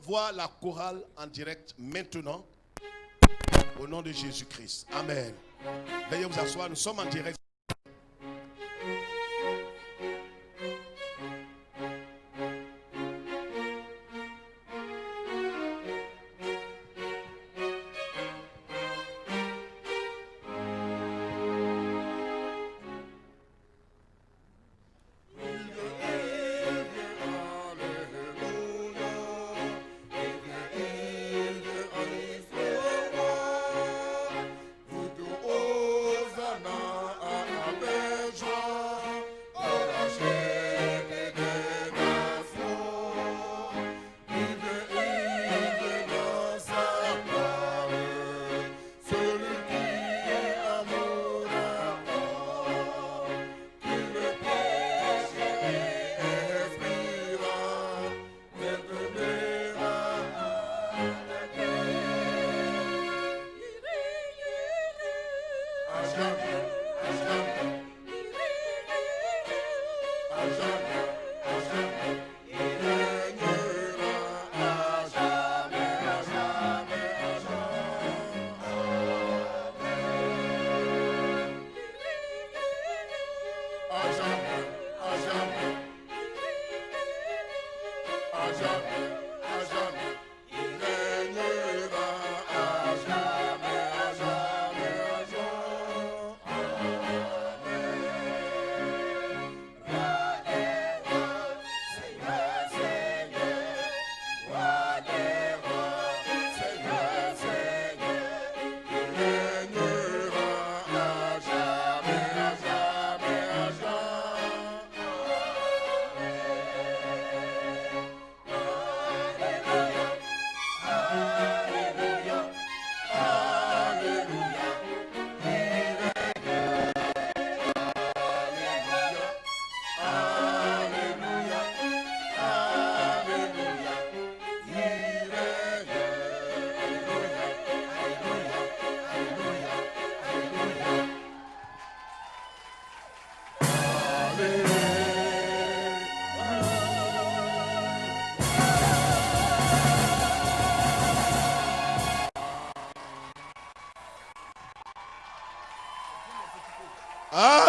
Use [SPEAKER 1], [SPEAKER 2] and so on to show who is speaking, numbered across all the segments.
[SPEAKER 1] voir la chorale en direct maintenant. Au nom de Jésus-Christ. Amen. Veuillez vous asseoir, nous sommes en direct.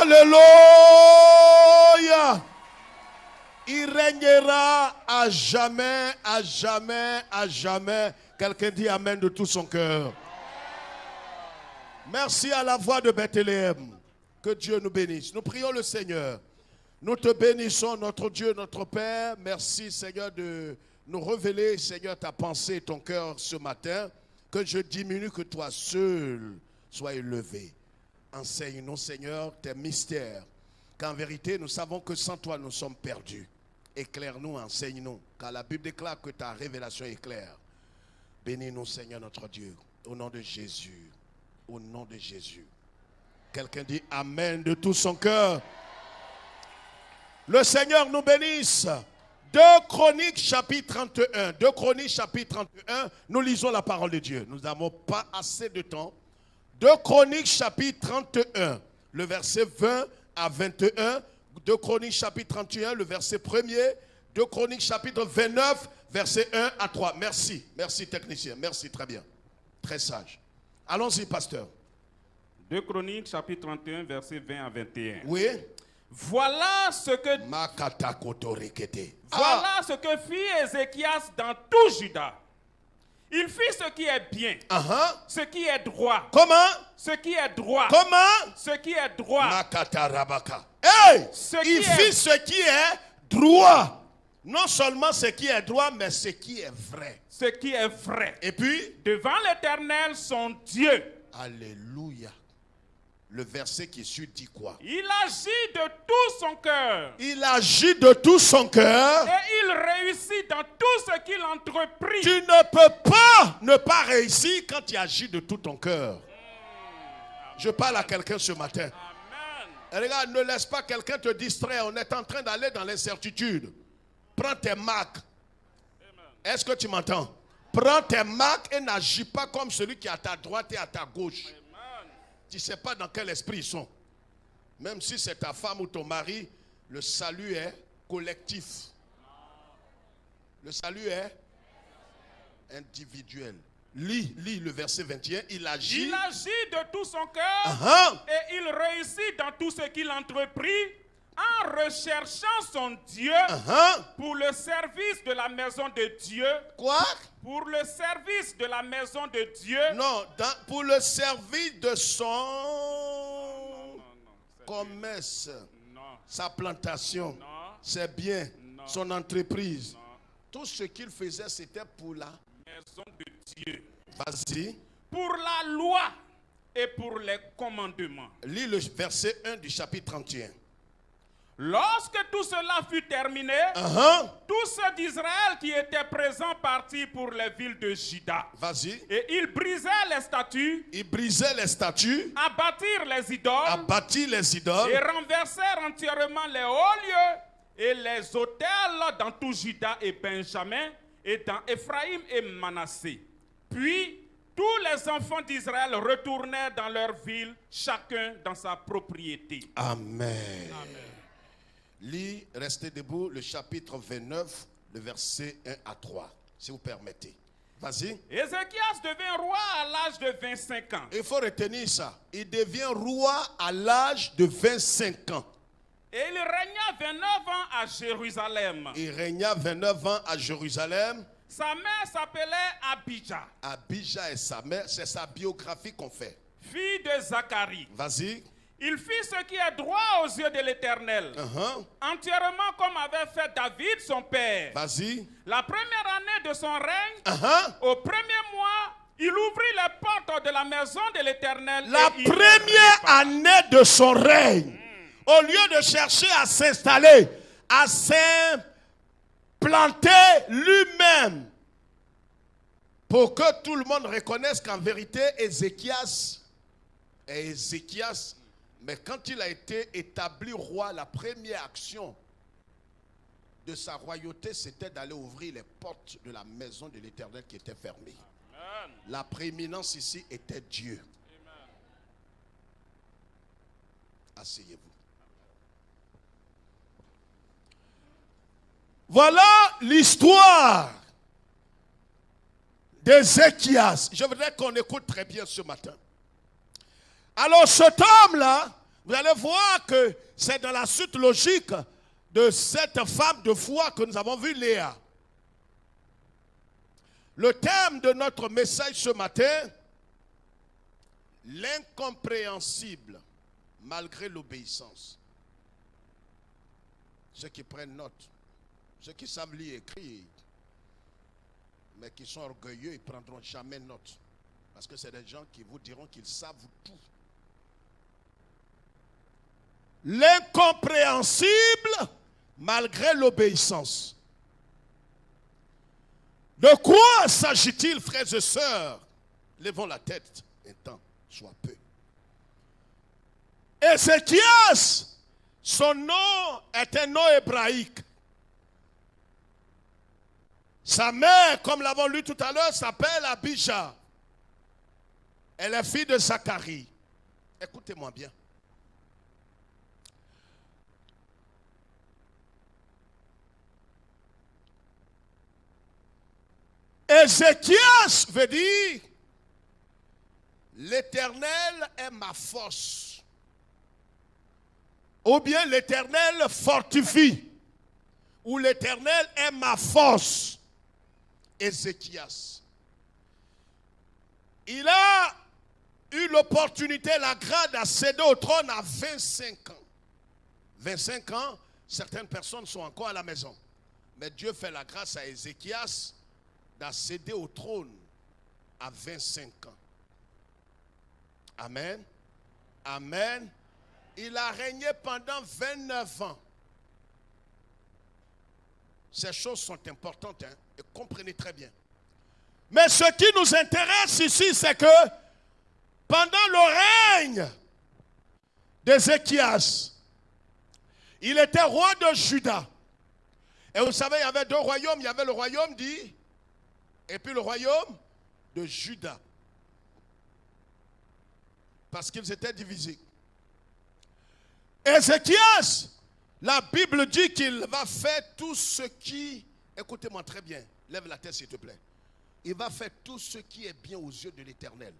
[SPEAKER 1] Alléluia. Il régnera à jamais, à jamais, à jamais. Quelqu'un dit amen de tout son cœur. Merci à la voix de Bethléem. Que Dieu nous bénisse. Nous prions le Seigneur. Nous te bénissons, notre Dieu, notre Père. Merci, Seigneur, de nous révéler, Seigneur, ta pensée et ton cœur ce matin. Que je diminue, que toi seul sois élevé. Enseigne-nous, Seigneur, tes mystères. Qu'en vérité, nous savons que sans toi, nous sommes perdus. Éclaire-nous, enseigne-nous. Car la Bible déclare que ta révélation est claire. Bénis-nous, Seigneur, notre Dieu. Au nom de Jésus. Au nom de Jésus. Quelqu'un dit amen de tout son cœur. Le Seigneur nous bénisse. 2 Chroniques chapitre 31. 2 Chroniques chapitre 31. Nous lisons la parole de Dieu. Nous n'avons pas assez de temps. 2 Chroniques chapitre 31. Le verset 20 à 21. 2 Chroniques chapitre 31. Le verset 1er. 2 Chroniques chapitre 29. Verset 1 à 3. Merci. Merci technicien. Merci, très bien. Très sage. Allons-y, pasteur.
[SPEAKER 2] 2 Chroniques, chapitre 31, versets 20 à 21.
[SPEAKER 1] Oui.
[SPEAKER 2] Voilà ce que fit Ézéchias dans tout Juda. Il fit ce qui est bien, ce qui est droit.
[SPEAKER 1] Comment?
[SPEAKER 2] Ce qui est droit.
[SPEAKER 1] Comment?
[SPEAKER 2] Ce qui est droit.
[SPEAKER 1] Hey! Il fit ce qui est droit. Non seulement ce qui est droit, mais ce qui est vrai.
[SPEAKER 2] Ce qui est vrai.
[SPEAKER 1] Et puis?
[SPEAKER 2] Devant l'Éternel, son Dieu.
[SPEAKER 1] Alléluia. Le verset qui suit dit quoi?
[SPEAKER 2] Il agit de tout son cœur.
[SPEAKER 1] Il agit de tout son cœur.
[SPEAKER 2] Et il réussit dans tout ce qu'il entreprit.
[SPEAKER 1] Tu ne peux pas ne pas réussir quand tu agis de tout ton cœur. Je parle à quelqu'un ce matin.
[SPEAKER 2] Amen.
[SPEAKER 1] Regarde, ne laisse pas quelqu'un te distraire. On est en train d'aller dans l'incertitude. Prends tes marques. Est-ce que tu m'entends? Prends tes marques et n'agis pas comme celui qui est à ta droite et à ta gauche. Tu ne sais pas dans quel esprit ils sont. Même si c'est ta femme ou ton mari, le salut est collectif. Le salut est... individuel. Lis le verset 21. Il agit.
[SPEAKER 2] Il agit de tout son cœur et il réussit dans tout ce qu'il entreprit en recherchant son Dieu pour le service de la maison de Dieu.
[SPEAKER 1] Quoi?
[SPEAKER 2] Pour le service de la maison de Dieu.
[SPEAKER 1] Non, pour le service de son commerce, sa plantation, ses biens, son entreprise.
[SPEAKER 2] Non.
[SPEAKER 1] Tout ce qu'il faisait, c'était pour la
[SPEAKER 2] Maison de Dieu.
[SPEAKER 1] Vas-y.
[SPEAKER 2] Pour la loi et pour les commandements.
[SPEAKER 1] Lis le verset 1 du chapitre 31.
[SPEAKER 2] Lorsque tout cela fut terminé, tous ceux d'Israël qui étaient présents partirent pour les villes de Juda.
[SPEAKER 1] Vas-y.
[SPEAKER 2] Et ils brisaient les statues.
[SPEAKER 1] Ils brisaient les statues.
[SPEAKER 2] Abattirent les idoles.
[SPEAKER 1] Abattirent les idoles.
[SPEAKER 2] Et renversèrent entièrement les hauts lieux et les autels dans tout Juda et Benjamin et dans Éphraïm et Manassé. Puis tous les enfants d'Israël retournèrent dans leur ville, chacun dans sa propriété.
[SPEAKER 1] Amen. Lis, restez debout, le chapitre 29, le verset 1 à 3, si vous permettez. Vas-y.
[SPEAKER 2] Ézéchias devint roi à l'âge de 25 ans.
[SPEAKER 1] Il faut retenir ça. Il devient roi à l'âge de 25 ans.
[SPEAKER 2] Et il régna 29 ans à Jérusalem.
[SPEAKER 1] Il régna 29 ans à Jérusalem.
[SPEAKER 2] Sa mère s'appelait Abijah.
[SPEAKER 1] Abijah et sa mère, c'est sa biographie qu'on fait.
[SPEAKER 2] Fille de Zacharie.
[SPEAKER 1] Vas-y.
[SPEAKER 2] Il fit ce qui est droit aux yeux de l'Éternel, entièrement comme avait fait David son père.
[SPEAKER 1] Vas-y.
[SPEAKER 2] La première année de son règne, au premier mois, il ouvrit les portes de la maison de l'Éternel.
[SPEAKER 1] La première année de son règne, au lieu de chercher à s'installer, à s'implanter lui-même, pour que tout le monde reconnaisse qu'en vérité, Ézéchias est Ézéchias. Mais quand il a été établi roi, la première action de sa royauté, c'était d'aller ouvrir les portes de la maison de l'Éternel qui était fermée. Amen. La prééminence ici était Dieu. Amen. Asseyez-vous. Voilà l'histoire d'Ézéchias. Je voudrais qu'on écoute très bien ce matin. Alors cet homme-là, vous allez voir que c'est dans la suite logique de cette femme de foi que nous avons vue, Léa. Le thème de notre message ce matin, l'incompréhensible malgré l'obéissance. Ceux qui prennent note, ceux qui savent lire et écrire, mais qui sont orgueilleux, ils ne prendront jamais note. Parce que c'est des gens qui vous diront qu'ils savent tout. L'incompréhensible malgré l'obéissance. De quoi s'agit-il, frères et sœurs? Levons la tête un temps, soit peu. Ézéchias, son nom est un nom hébraïque. Sa mère, comme l'avons lu tout à l'heure, s'appelle Abijah. Elle est fille de Zacharie. Écoutez-moi bien. Ézéchias veut dire l'Éternel est ma force. Ou bien l'Éternel fortifie. Ou l'Éternel est ma force. Ézéchias. Il a eu l'opportunité, la grâce d'accéder au trône à 25 ans. 25 ans, certaines personnes sont encore à la maison. Mais Dieu fait la grâce à Ézéchias d'accéder au trône à 25 ans. Amen. Amen. Il a régné pendant 29 ans. Ces choses sont importantes, hein, et comprenez très bien. Mais ce qui nous intéresse ici, c'est que pendant le règne d'Ézéchias, il était roi de Juda. Et vous savez, il y avait deux royaumes. Il y avait le royaume dit, et puis le royaume de Juda. Parce qu'ils étaient divisés. Ézéchias, la Bible dit qu'il va faire tout ce qui... Écoutez-moi très bien. Lève la tête s'il te plaît. il va faire tout ce qui est bien aux yeux de l'Éternel.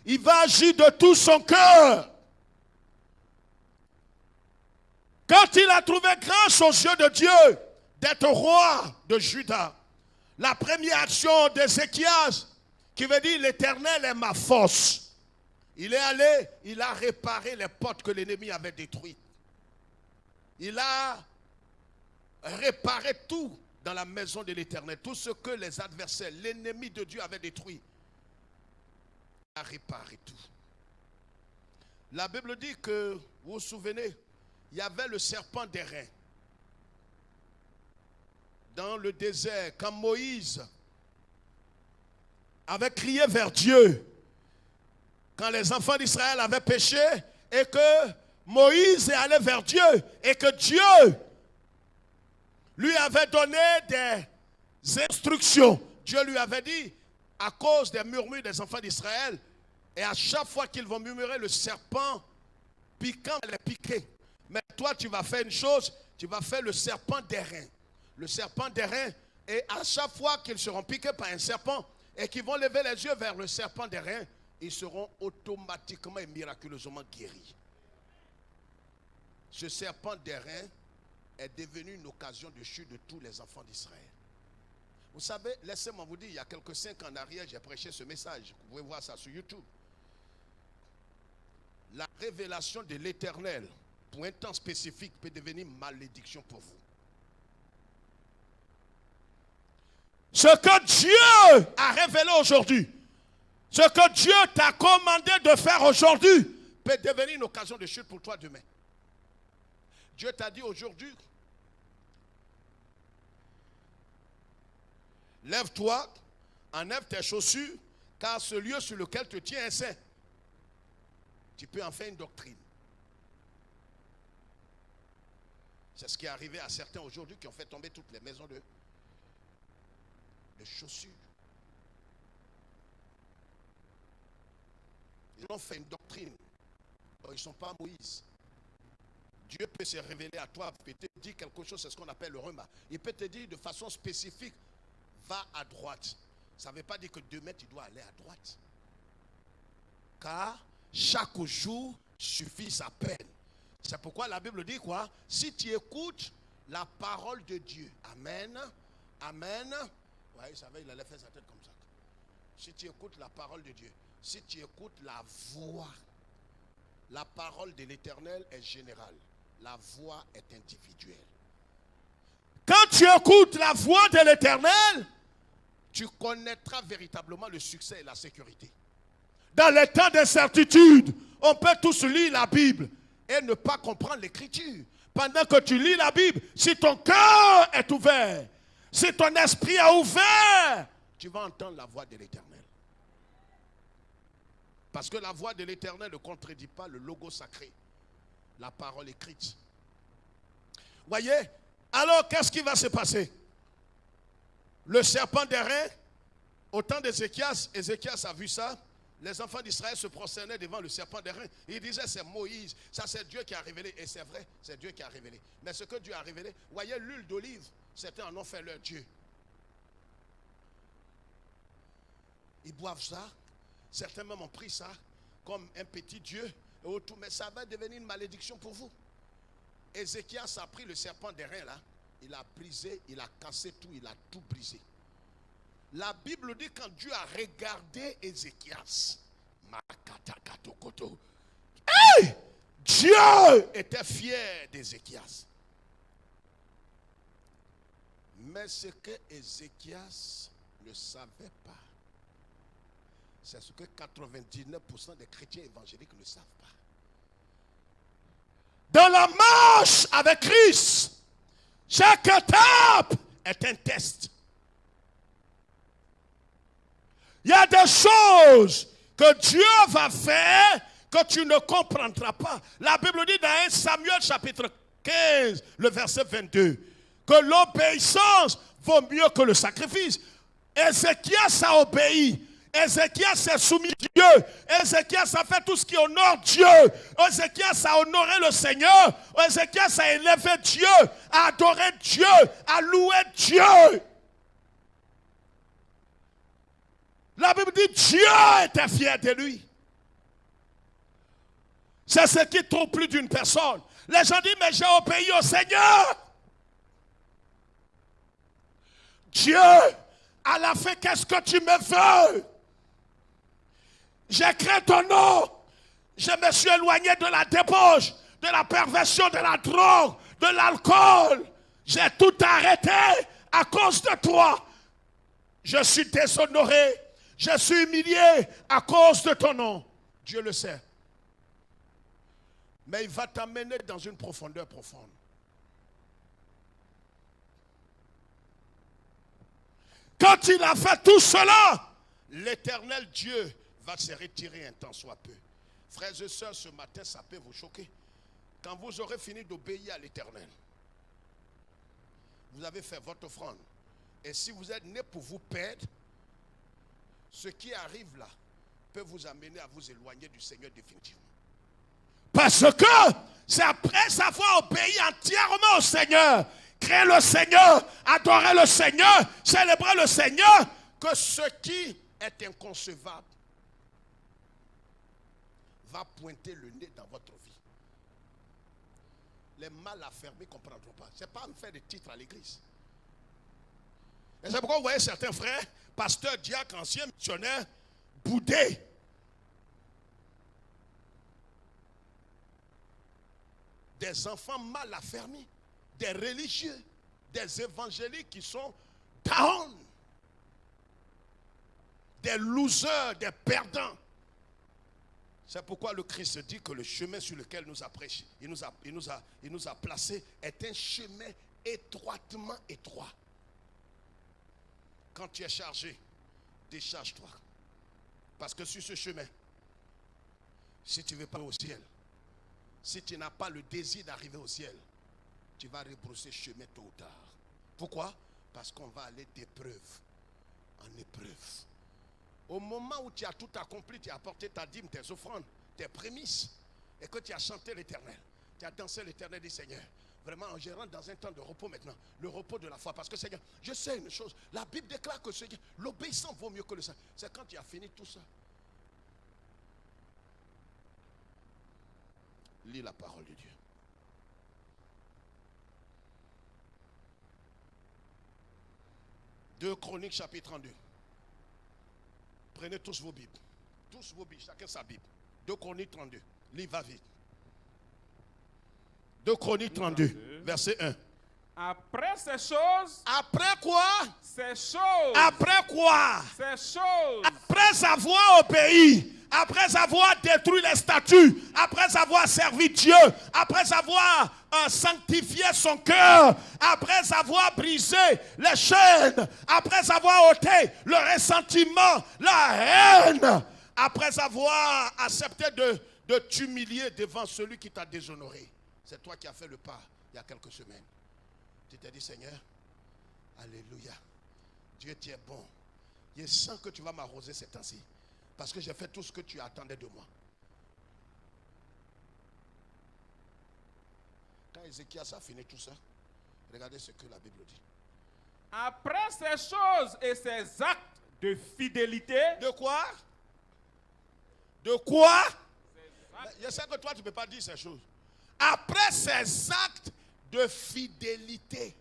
[SPEAKER 1] Il va agir de tout son cœur. Quand il a trouvé grâce aux yeux de Dieu d'être roi de Juda, la première action d'Ézéchias, qui veut dire l'Éternel est ma force. Il est allé, il a réparé les portes que l'ennemi avait détruites. Il a réparé tout dans la maison de l'Éternel. Tout ce que les adversaires, l'ennemi de Dieu avait détruit. Il a réparé tout. La Bible dit que, vous vous souvenez, il y avait le serpent d'airain dans le désert, quand Moïse avait crié vers Dieu, quand les enfants d'Israël avaient péché, et que Moïse est allé vers Dieu, et que Dieu lui avait donné des instructions. Dieu lui avait dit, à cause des murmures des enfants d'Israël, et à chaque fois qu'ils vont murmurer, le serpent piquant les piquer. Mais toi, tu vas faire une chose, tu vas faire le serpent d'airain. Le serpent d'airain, et à chaque fois qu'ils seront piqués par un serpent, et qu'ils vont lever les yeux vers le serpent d'airain, ils seront automatiquement et miraculeusement guéris. Ce serpent d'airain est devenu une occasion de chute de tous les enfants d'Israël. Vous savez, laissez-moi vous dire, il y a quelques 5 ans en arrière, j'ai prêché ce message. Vous pouvez voir ça sur YouTube. La révélation de l'Éternel, pour un temps spécifique, peut devenir malédiction pour vous. Ce que Dieu a révélé aujourd'hui, ce que Dieu t'a commandé de faire aujourd'hui, peut devenir une occasion de chute pour toi demain. Dieu t'a dit aujourd'hui, lève-toi, enlève tes chaussures, car ce lieu sur lequel tu tiens est saint. Tu peux en faire une doctrine. C'est ce qui est arrivé à certains aujourd'hui qui ont fait tomber toutes les maisons de chaussures. Ils ont fait une doctrine. Alors, ils ne sont pas Moïse. Dieu peut se révéler à toi, peut te dire quelque chose, c'est ce qu'on appelle le rema. Il peut te dire de façon spécifique, va à droite. Ça ne veut pas dire que demain tu dois aller à droite. Car chaque jour suffit sa peine. C'est pourquoi la Bible dit quoi? Si tu écoutes la parole de Dieu, amen, amen. Ouais, il savait, il allait faire sa tête comme ça. Si tu écoutes la parole de Dieu, si tu écoutes la voix, la parole de l'Éternel est générale. La voix est individuelle. Quand tu écoutes la voix de l'Éternel, tu connaîtras véritablement le succès et la sécurité. Dans les temps d'incertitude, on peut tous lire la Bible et ne pas comprendre l'Écriture. Pendant que tu lis la Bible, si ton cœur est ouvert, si ton esprit est ouvert, tu vas entendre la voix de l'Éternel. Parce que la voix de l'Éternel ne contredit pas le logo sacré, la parole écrite. Voyez? Alors, qu'est-ce qui va se passer? Le serpent d'airain, au temps d'Ézéchias, Ézéchias a vu ça. Les enfants d'Israël se prosternaient devant le serpent d'airain. Ils disaient, c'est Moïse, ça c'est Dieu qui a révélé. Et c'est vrai, c'est Dieu qui a révélé. Mais ce que Dieu a révélé, voyez, l'huile d'olive, certains en ont fait leur Dieu. Ils boivent ça. Certains même ont pris ça comme un petit Dieu. Mais ça va devenir une malédiction pour vous. Ézéchias a pris le serpent d'airain là. Il a brisé, il a cassé tout, il a tout brisé. La Bible dit quand Dieu a regardé Ézéchias, hey! Dieu était fier d'Ézéchias. Mais ce que Ézéchias ne savait pas, c'est ce que 99% des chrétiens évangéliques ne savent pas. Dans la marche avec Christ, chaque étape est un test. Il y a des choses que Dieu va faire que tu ne comprendras pas. La Bible dit dans 1 Samuel chapitre 15, le verset 22, que l'obéissance vaut mieux que le sacrifice. Ézéchias a obéi. Ézéchias s'est soumis à Dieu. Ézéchias a fait tout ce qui honore Dieu. Ézéchias a honoré le Seigneur. Ézéchias a élevé Dieu, a adoré Dieu, a loué Dieu. La Bible dit Dieu était fier de lui. C'est ce qui trouve plus d'une personne. Les gens disent, mais j'ai obéi au Seigneur. Dieu, à la fin, qu'est-ce que tu me veux? J'ai créé ton nom. Je me suis éloigné de la débauche, de la perversion, de la drogue, de l'alcool. J'ai tout arrêté à cause de toi. Je suis déshonoré. Je suis humilié à cause de ton nom. Dieu le sait. Mais il va t'amener dans une profondeur profonde. Quand il a fait tout cela, l'Éternel Dieu va se retirer un temps soit peu. Frères et sœurs, ce matin, ça peut vous choquer. Quand vous aurez fini d'obéir à l'Éternel, vous avez fait votre offrande. Et si vous êtes né pour vous perdre, ce qui arrive là peut vous amener à vous éloigner du Seigneur définitivement. Parce que c'est après avoir obéi entièrement au Seigneur, créer le Seigneur, adorer le Seigneur, célébrer le Seigneur, que ce qui est inconcevable va pointer le nez dans votre vie. Les mal affermés ne comprendront pas. Ce n'est pas me faire des titres à l'église. Et c'est pourquoi vous voyez certains frères, pasteurs, diacres, anciens missionnaires, boudés. Des enfants mal affermis, des religieux, des évangéliques qui sont down, des losers, des perdants. C'est pourquoi le Christ dit que le chemin sur lequel il nous a prêché, il nous a placés, est un chemin étroitement étroit. Quand tu es chargé, décharge-toi. Parce que sur ce chemin, si tu ne veux pas au ciel, si tu n'as pas le désir d'arriver au ciel, tu vas rebrousser chemin tôt ou tard. Pourquoi? Parce qu'on va aller d'épreuve en épreuve. Au moment où tu as tout accompli, tu as apporté ta dîme, tes offrandes, tes prémices, et que tu as chanté l'Éternel, tu as dansé l'Éternel des Seigneurs. Vraiment, en gérant dans un temps de repos maintenant, le repos de la foi. Parce que Seigneur, je sais une chose, la Bible déclare que l'obéissance vaut mieux que le sang. C'est quand tu as fini tout ça. Lis la parole de Dieu. Deux Chroniques chapitre 32. Prenez tous vos Bibles. Tous vos Bibles, chacun sa Bible. 2 Chroniques 32. Lis, va vite. 2 Chroniques 32, verset 1.
[SPEAKER 2] Après ces choses.
[SPEAKER 1] Après quoi?
[SPEAKER 2] Ces choses.
[SPEAKER 1] Après quoi?
[SPEAKER 2] Ces choses.
[SPEAKER 1] Après avoir obéi, après avoir détruit les statuts, après avoir servi Dieu, après avoir sanctifié son cœur, après avoir brisé les chaînes, après avoir ôté le ressentiment, la haine, après avoir accepté de t'humilier devant celui qui t'a déshonoré. C'est toi qui as fait le pas il y a quelques semaines. Tu t'es dit, Seigneur, alléluia, Dieu tu es bon. Je sens que tu vas m'arroser ces temps-ci. Parce que j'ai fait tout ce que tu attendais de moi. Quand Ézéchias a fini tout ça, regardez ce que la Bible dit.
[SPEAKER 2] Après ces choses et ces actes de fidélité.
[SPEAKER 1] De quoi? De quoi? Je sais que toi tu ne peux pas dire ces choses. Après ces actes de fidélité.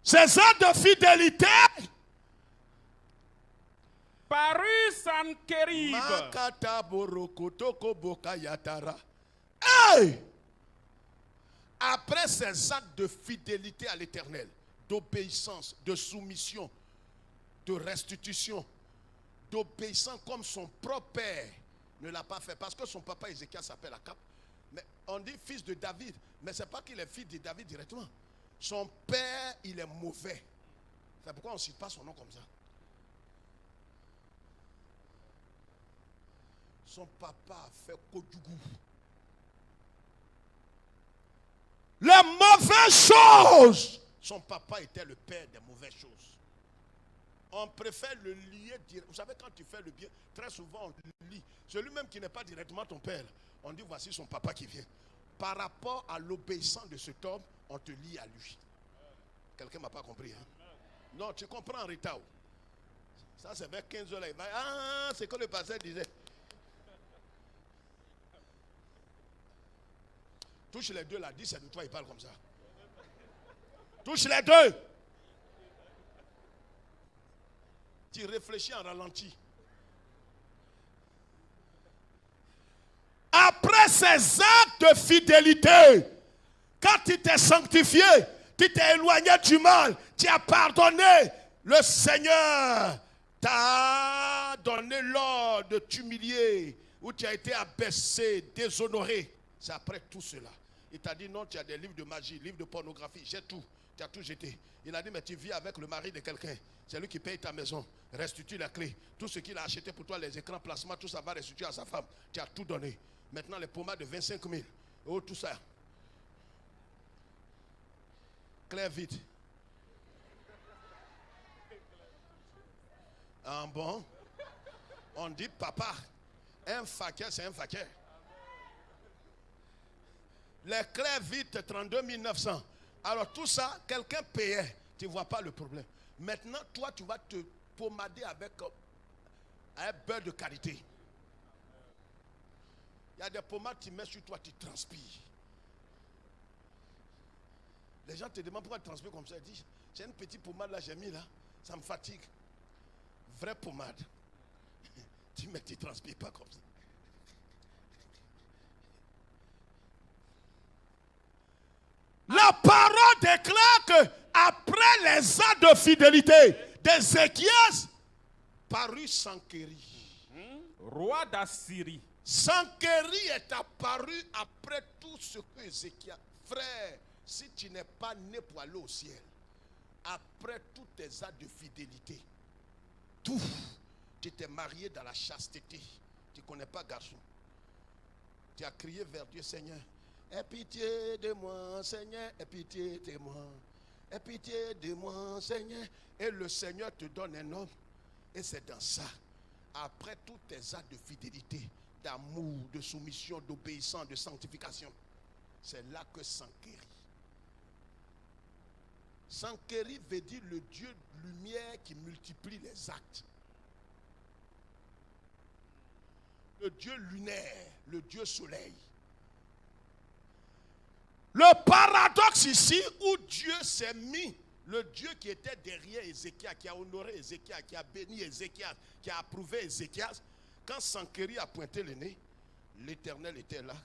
[SPEAKER 1] Ces actes de fidélité.
[SPEAKER 2] Paru Sankérib.
[SPEAKER 1] Hey! Après ces actes de fidélité à l'Éternel, d'obéissance, de soumission, de restitution, d'obéissance comme son propre père ne l'a pas fait. Parce que son papa Ézéchias s'appelle Akab. Mais on dit fils de David. Mais ce n'est pas qu'il est fils de David directement. Son père, il est mauvais. C'est pourquoi on ne cite pas son nom comme ça. Son papa a fait Kodjougou. Les mauvaises choses. Son papa était le père des mauvaises choses. On préfère le lier direct. Vous savez, quand tu fais le bien, très souvent on le lie. Celui-même qui n'est pas directement ton père, on dit voici son papa qui vient. Par rapport à l'obéissance de cet homme, on te lie à lui. Quelqu'un ne m'a pas compris. Hein? Non, tu comprends en retard. Ça, c'est vers 15 heures. Là. Ah, c'est que le pasteur disait. Touche les deux là, dis c'est de toi, il parle comme ça. Touche les deux. Tu réfléchis en ralenti. Après ces actes de fidélité, quand tu t'es sanctifié, tu t'es éloigné du mal, tu as pardonné, le Seigneur t'a donné l'ordre de t'humilier, où tu as été abaissé, déshonoré. C'est après tout cela. Il t'a dit non, tu as des livres de magie, livres de pornographie, j'ai tout. Tu as tout jeté. Il a dit mais tu vis avec le mari de quelqu'un. C'est lui qui paye ta maison. Restitue la clé. Tout ce qu'il a acheté pour toi, les écrans, placement, tout ça va restituer à sa femme. Tu as tout donné. Maintenant les pommades de 25 000. Oh tout ça. Claire vite. Ah bon? On dit papa. Un fakir, c'est un fakir. Les clés vite, 32 900. Alors tout ça, quelqu'un payait. Tu ne vois pas le problème. Maintenant, toi, tu vas te pommader avec un beurre de qualité. Il y a des pommades, tu mets sur toi, tu transpires. Les gens te demandent pourquoi tu transpires comme ça. Ils disent, j'ai une petite pommade là, j'ai mis là, ça me fatigue. Vraie pommade. Tu mets, tu transpires pas comme ça. La parole déclare que après les actes de fidélité d'Ézéchias, parut Sankhéri.
[SPEAKER 2] Roi d'Assyrie.
[SPEAKER 1] Sankhéri est apparu après tout ce que Ézéchias. Frère, si tu n'es pas né pour aller au ciel, après tous tes actes de fidélité, tout, tu t'es marié dans la chasteté, tu ne connais pas garçon. Tu as crié vers Dieu, Seigneur. Aie pitié de moi, Seigneur, aie pitié de moi. Aie pitié de moi, Seigneur. Et le Seigneur te donne un homme. Et c'est dans ça, après tous tes actes de fidélité, d'amour, de soumission, d'obéissance, de sanctification, c'est là que Sankhéri. Sankhéri veut dire le Dieu de lumière qui multiplie les actes. Le Dieu lunaire, le Dieu soleil. Le paradoxe ici où Dieu s'est mis, le Dieu qui était derrière Ézéchias, qui a honoré Ézéchias, qui a béni Ézéchias, qui a approuvé Ézéchias, quand Sankhéri a pointé le nez, l'Éternel était là,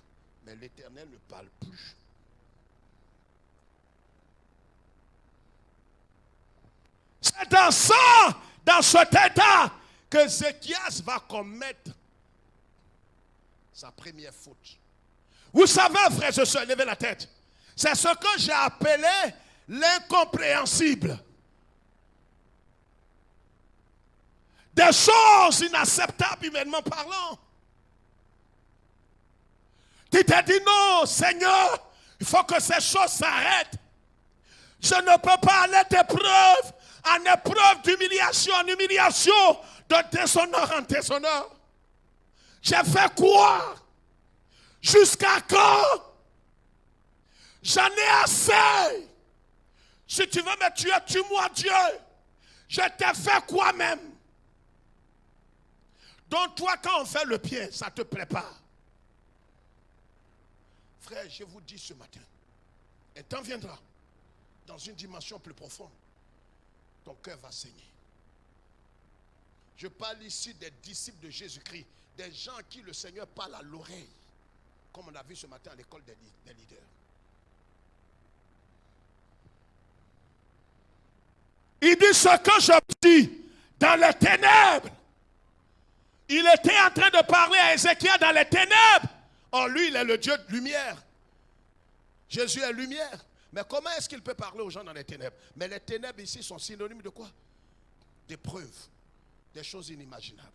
[SPEAKER 1] mais l'Éternel ne parle plus. C'est dans ça, dans cet état, que Ézéchias va commettre sa première faute. Vous savez, frères et sœurs, levez la tête. C'est ce que j'ai appelé l'incompréhensible. Des choses inacceptables humainement parlant. Tu t'es dit non, Seigneur, il faut que ces choses s'arrêtent. Je ne peux pas aller d'épreuve en épreuve, d'humiliation en humiliation, de déshonneur en déshonneur. J'ai fait quoi? Jusqu'à quand? J'en ai assez. Si tu veux me tuer, tue-moi, Dieu. Je t'ai fait quoi même? Donc toi, quand on fait le pied, ça te prépare. Frère, je vous dis ce matin, un temps viendra, dans une dimension plus profonde, ton cœur va saigner. Je parle ici des disciples de Jésus-Christ, des gens à qui le Seigneur parle à l'oreille, comme on a vu ce matin à l'école des leaders. Il dit ce que je dis dans les ténèbres. Il était en train de parler à Ézéchias dans les ténèbres. Or lui, il est le Dieu de lumière. Jésus est lumière. Mais comment est-ce qu'il peut parler aux gens dans les ténèbres? Mais les ténèbres ici sont synonymes de quoi? D'épreuves, des choses inimaginables.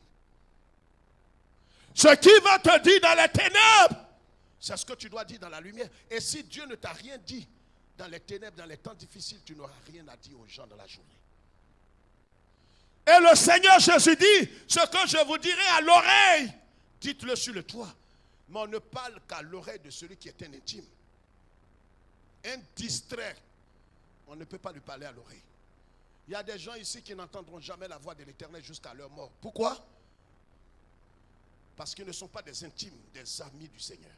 [SPEAKER 1] Ce qu'il va te dire dans les ténèbres, c'est ce que tu dois dire dans la lumière. Et si Dieu ne t'a rien dit dans les ténèbres, dans les temps difficiles, tu n'auras rien à dire aux gens dans la journée. Et le Seigneur Jésus dit, ce que je vous dirai à l'oreille, dites-le sur le toit. Mais on ne parle qu'à l'oreille de celui qui est un intime. Un distrait, on ne peut pas lui parler à l'oreille. Il y a des gens ici qui n'entendront jamais la voix de l'Éternel jusqu'à leur mort. Pourquoi? Parce qu'ils ne sont pas des intimes, des amis du Seigneur.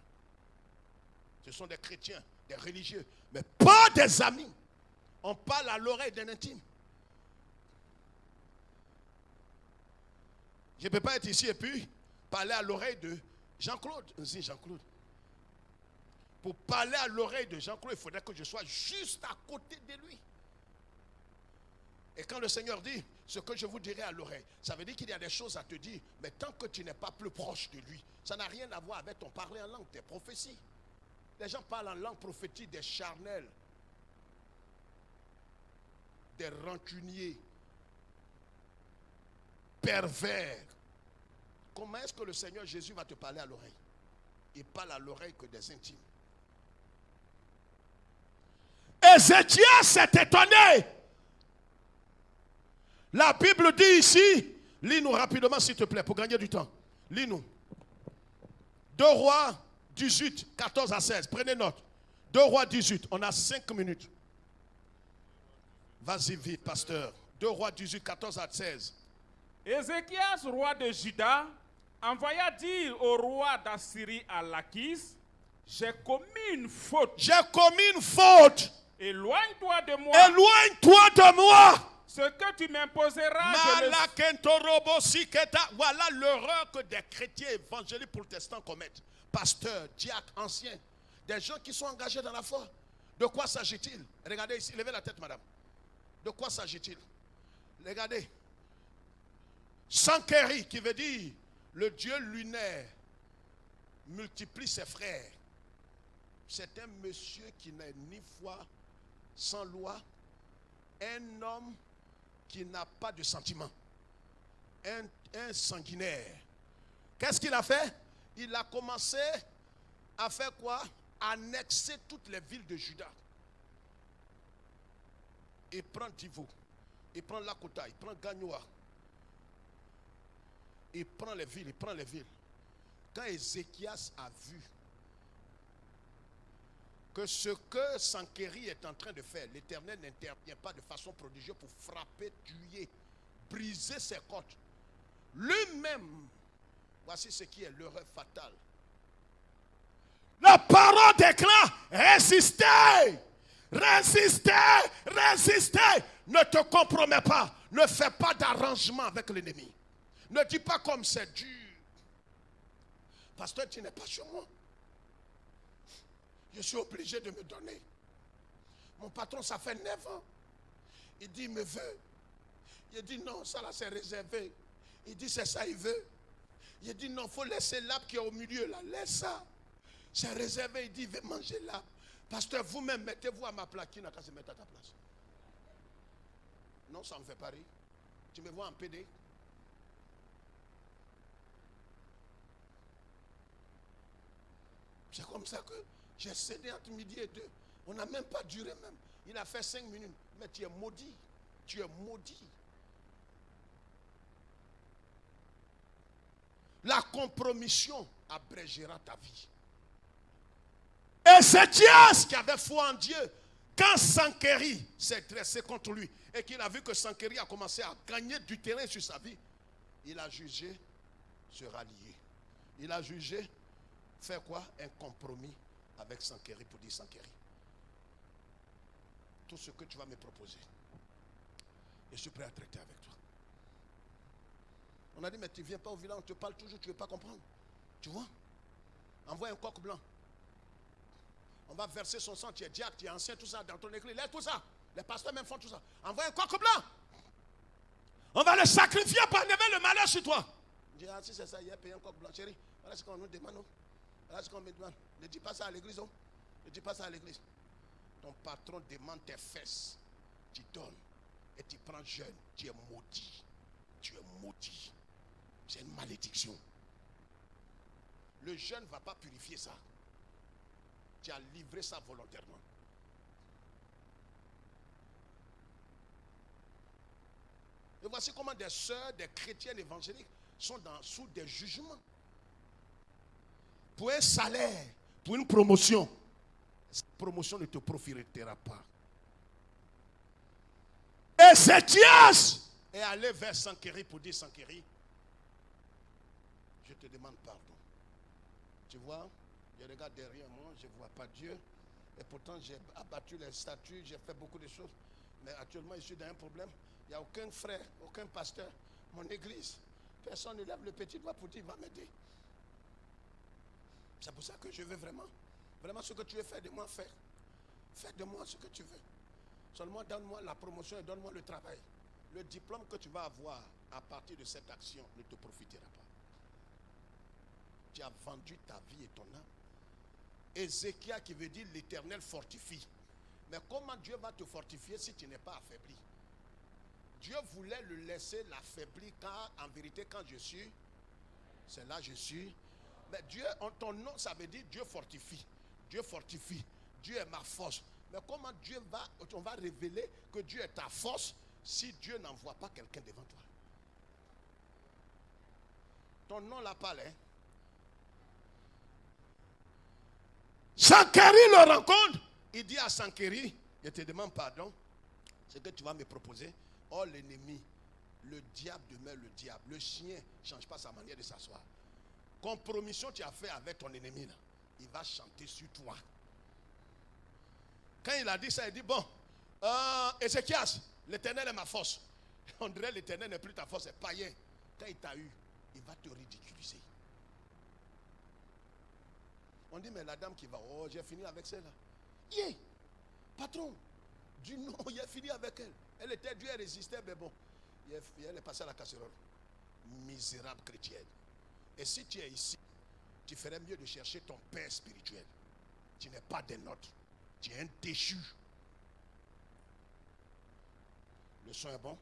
[SPEAKER 1] Ce sont des chrétiens, des religieux, mais pas des amis. On parle à l'oreille d'un intime. Je ne peux pas être ici et puis parler à l'oreille de Jean-Claude. Jean-Claude. Pour parler à l'oreille de Jean-Claude, il faudrait que je sois juste à côté de lui. Et quand le Seigneur dit ce que je vous dirai à l'oreille, ça veut dire qu'il y a des choses à te dire, mais tant que tu n'es pas plus proche de lui, ça n'a rien à voir avec ton parler en langue, tes prophéties. Les gens parlent en langue prophétique des charnels, des rancuniers, pervers. Comment est-ce que le Seigneur Jésus va te parler à l'oreille? Il parle à l'oreille que des intimes. Ézéchias s'est étonné. La Bible dit ici, lis-nous rapidement s'il te plaît pour gagner du temps. Lis-nous. 2 Rois 18, 14 à 16. Prenez note. 2 Rois 18, on a 5 minutes. Vas-y vite, pasteur. 2 Rois 18, 14 à 16.
[SPEAKER 2] Ézéchias, roi de Juda, envoya dire au roi d'Assyrie à Lachis, j'ai commis une faute.
[SPEAKER 1] J'ai commis une faute.
[SPEAKER 2] Éloigne-toi de moi.
[SPEAKER 1] Éloigne-toi de moi.
[SPEAKER 2] Ce que tu m'imposeras,
[SPEAKER 1] voilà l'erreur que des chrétiens évangéliques protestants commettent. Pasteurs, diacres, anciens, des gens qui sont engagés dans la foi. De quoi s'agit-il? Regardez ici, levez la tête, madame. De quoi s'agit-il? Regardez. Sankéry, qui veut dire le Dieu lunaire, multiplie ses frères. C'est un monsieur qui n'est ni foi, sans loi, un homme qui n'a pas de sentiment, un sanguinaire. Qu'est-ce qu'il a fait? Il a commencé à faire quoi? Annexer toutes les villes de Juda. Il prend Divo, il prend Lakota, il prend Gagnoa. Il prend les villes, Quand Ézéchias a vu que ce que Sankéry est en train de faire, l'Éternel n'intervient pas de façon prodigieuse pour frapper, tuer, briser ses côtes. Lui-même, voici ce qui est l'erreur fatale. La parole déclare, résistez, résistez, résistez. Ne te compromets pas, ne fais pas d'arrangement avec l'ennemi. Ne dis pas comme c'est dur. Pasteur, tu n'es pas chez moi. Je suis obligé de me donner. Mon patron, ça fait 9 ans. Il dit, il me veut. Il dit, non, ça là, c'est réservé. Il dit, c'est ça, il veut. Il dit, non, il faut laisser l'arbre qui est au milieu là. Laisse ça. C'est réservé. Il dit, il veut manger l'arbre. Pasteur, vous-même, mettez-vous à ma place. Qui n'a qu'à se mettre à ta place? Non, ça ne me fait pas rire. Tu me vois en PD? C'est comme ça que j'ai cédé entre midi et 2. On n'a même pas duré même. Il a fait 5 minutes. Mais tu es maudit. Tu es maudit. La compromission abrégera ta vie. Ézéchias qui avait foi en Dieu, quand Sankéry s'est dressé contre lui et qu'il a vu que Sankéry a commencé à gagner du terrain sur sa vie, il a jugé se rallier. Il a jugé faire quoi? Un compromis avec Sankéry pour dire Sankéry, tout ce que tu vas me proposer, je suis prêt à traiter avec toi. On a dit, mais tu ne viens pas au village, on te parle toujours, tu ne veux pas comprendre. Tu vois? Envoie un coq blanc. On va verser son sang, tu es diacre, tu es ancien, tout ça, dans ton église. Laisse tout ça. Les pasteurs même font tout ça. Envoie un coq blanc. On va le sacrifier pour enlever le malheur sur toi. Je dis, ah, si c'est ça, il a payé un coq blanc. Chérie, voilà ce qu'on nous demande. Voilà ce qu'on me demande. Ne dis pas ça à l'église. Oh. Ne dis pas ça à l'église. Ton patron demande tes fesses. Tu donnes. Et tu prends jeûne. Tu es maudit. Tu es maudit. C'est une malédiction. Le jeûne ne va pas purifier ça. Tu as livré ça volontairement. Et voici comment des sœurs, des chrétiennes évangéliques sont sous des jugements. Pour un salaire, pour une promotion. Cette promotion ne te profitera pas. Ézéchias est allé vers Sankéry pour dire Sankéry, je te demande pardon. Tu vois, je regarde derrière moi, je ne vois pas Dieu. Et pourtant, j'ai abattu les statues, j'ai fait beaucoup de choses. Mais actuellement, je suis dans un problème. Il n'y a aucun frère, aucun pasteur. Mon église, personne ne lève le petit doigt pour dire, il va m'aider. C'est pour ça que je veux vraiment ce que tu veux faire de moi, faire. Fais de moi ce que tu veux. Seulement donne-moi la promotion et donne-moi le travail. Le diplôme que tu vas avoir à partir de cette action ne te profitera pas. Tu as vendu ta vie et ton âme. Ézéchias qui veut dire l'Éternel fortifie. Mais comment Dieu va te fortifier si tu n'es pas affaibli? Dieu voulait le laisser l'affaiblir car en vérité quand je suis, c'est là je suis. Mais Dieu, en ton nom, ça veut dire Dieu fortifie. Dieu fortifie. Dieu est ma force. Mais comment Dieu va, on va révéler que Dieu est ta force si Dieu n'envoie pas quelqu'un devant toi? Ton nom l'a parlé. Hein? Sankéry le rencontre. Il dit à Sankéry, je te demande pardon, ce que tu vas me proposer. Oh l'ennemi, le diable demeure le diable. Le chien ne change pas sa manière de s'asseoir. Compromission tu as fait avec ton ennemi là, il va chanter sur toi. Quand il a dit ça, il dit bon, Ézéchias, l'Éternel est ma force. On dirait l'Éternel n'est plus ta force, c'est païen. Quand il t'a eu, il va te ridiculiser. On dit mais la dame qui va, oh j'ai fini avec celle-là. Yeah, patron, du non, il a fini avec elle. Elle était dure, elle résistait, mais bon, elle est passée à la casserole. Misérable chrétienne. Et si tu es ici, tu ferais mieux de chercher ton père spirituel. Tu n'es pas des nôtres. Tu es un déchu. Le son est bon?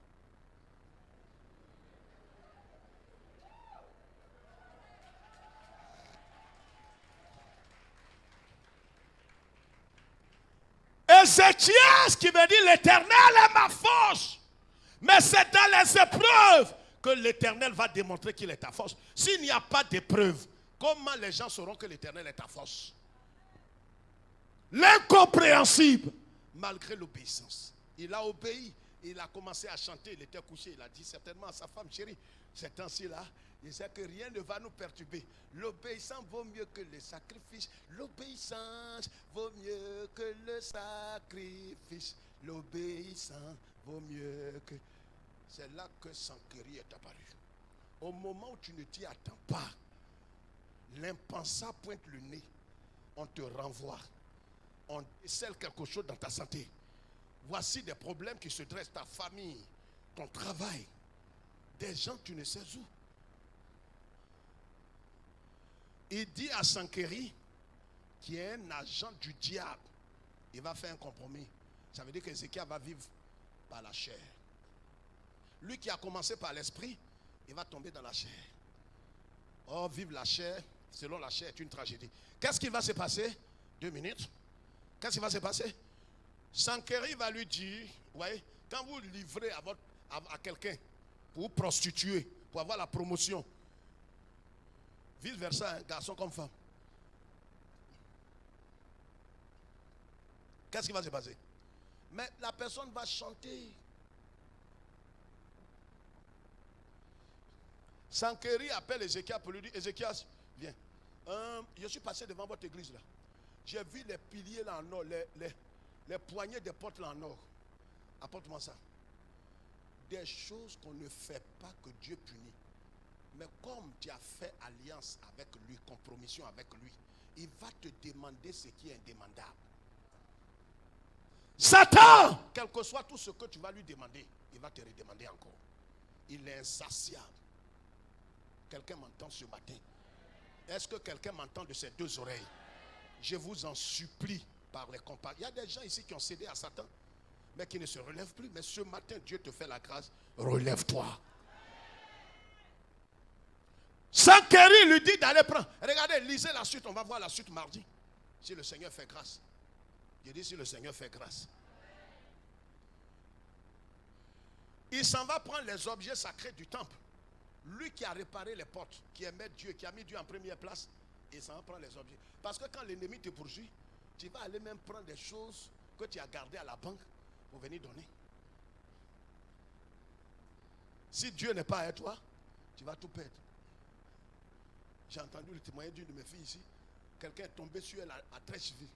[SPEAKER 1] Ézéchias qui veut dire l'Éternel est ma force. Mais c'est dans les épreuves que l'Éternel va démontrer qu'il est ta force. S'il n'y a pas d'épreuve, comment les gens sauront que l'Éternel est ta force? L'incompréhensible, malgré l'obéissance. Il a obéi, il a commencé à chanter, il était couché, il a dit certainement à sa femme, chérie, ces temps-ci-là, il sait que rien ne va nous perturber. L'obéissance vaut mieux que le sacrifice. L'obéissance vaut mieux que le sacrifice. L'obéissance vaut mieux que... C'est là que Sankéry est apparu. Au moment où tu ne t'y attends pas, l'impensable pointe le nez. On te renvoie. On décèle quelque chose dans ta santé. Voici des problèmes qui se dressent. Ta famille, ton travail. Des gens tu ne sais où. Il dit à Sankéry, qui est un agent du diable, il va faire un compromis. Ça veut dire qu'Ézéchias va vivre par la chair. Lui qui a commencé par l'esprit, il va tomber dans la chair. Oh, vivre la chair, selon la chair, est une tragédie. Qu'est-ce qui va se passer? 2 minutes. Qu'est-ce qui va se passer? Sankéry va lui dire, vous voyez, quand vous livrez à quelqu'un pour vous prostituer, pour avoir la promotion, vice versa, hein, garçon comme femme. Qu'est-ce qui va se passer? Mais la personne va chanter. Sankéry appelle Ézéchias pour lui dire, Ézéchias, viens. Je suis passé devant votre église là. J'ai vu les piliers là en or, les poignées des portes là en or. Apporte-moi ça. Des choses qu'on ne fait pas que Dieu punit. Mais comme tu as fait alliance avec lui, compromission avec lui, il va te demander ce qui est indémandable. Satan, quel que soit tout ce que tu vas lui demander, il va te redemander encore. Il est insatiable. Quelqu'un m'entend ce matin? Est-ce que quelqu'un m'entend de ses 2 oreilles? Je vous en supplie par les compagnons. Il y a des gens ici qui ont cédé à Satan, mais qui ne se relèvent plus. Mais ce matin, Dieu te fait la grâce. Relève-toi. Sankéry lui dit d'aller prendre. Regardez, lisez la suite. On va voir la suite mardi. Si le Seigneur fait grâce. Je dis si le Seigneur fait grâce. Il s'en va prendre les objets sacrés du temple. Lui qui a réparé les portes, qui aimait Dieu, qui a mis Dieu en première place, il s'en va prendre les objets. Parce que quand l'ennemi te poursuit, tu vas aller même prendre des choses que tu as gardées à la banque pour venir donner. Si Dieu n'est pas avec toi, tu vas tout perdre. J'ai entendu le témoignage d'une de mes filles ici. Quelqu'un est tombé sur elle à Trècheville.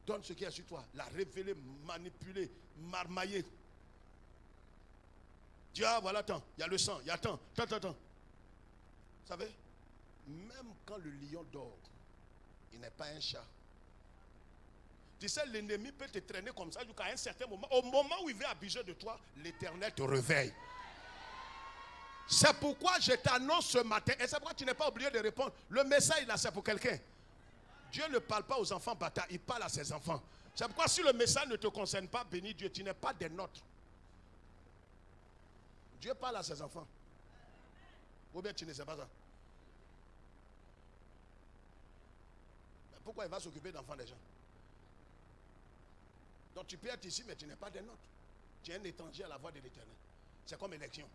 [SPEAKER 1] Donne ce qui est sur toi. L'a révélé, manipulé, marmaillé. Dis, ah voilà, attends, il y a le sang, il y a attends. Vous savez, même quand le lion dort, il n'est pas un chat. Tu sais, l'ennemi peut te traîner comme ça jusqu'à un certain moment. Au moment où il veut abuser de toi, l'Éternel te réveille. C'est pourquoi je t'annonce ce matin, et c'est pourquoi tu n'es pas obligé de répondre. Le message, là, c'est pour quelqu'un. Dieu ne parle pas aux enfants bâtards, il parle à ses enfants. C'est pourquoi si le message ne te concerne pas, bénis Dieu, tu n'es pas des nôtres. Dieu parle à ses enfants. Ou bien tu ne sais pas ça. Mais pourquoi il va s'occuper d'enfants des gens? Donc tu peux être ici, mais tu n'es pas des nôtres. Tu es un étranger à la voix de l'Éternel. C'est comme élection.